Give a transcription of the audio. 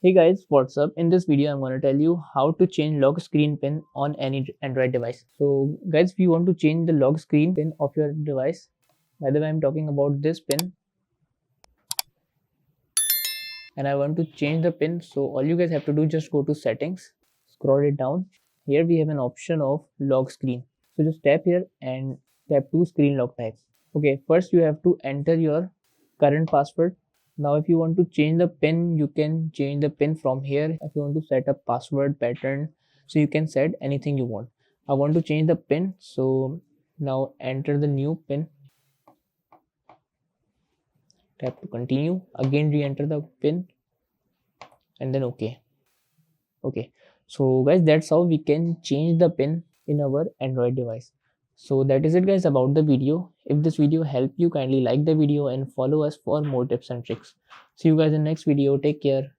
Hey guys, what's up? In this video, I'm going to tell you how to change lock screen pin on any Android device. So guys, if you want to change the lock screen pin of your device, by the way, I'm talking about this pin and I want to change the pin. So all you guys have to do, just go to settings, scroll it down. Here we have an option of lock screen. So just tap here and tap to screen lock type. Okay, first you have to enter your current password. Now if you want to change the pin, you can change the pin from here. If you want to set a password pattern, so you can set anything you want. I want to change the pin, so now enter the new pin, tap to continue, again re-enter the pin and then okay. So guys, that's how we can change the pin in our Android device. So that is it guys about the video. If this video helped you, kindly like the video and follow us for more tips and tricks. See you guys in next video. Take care.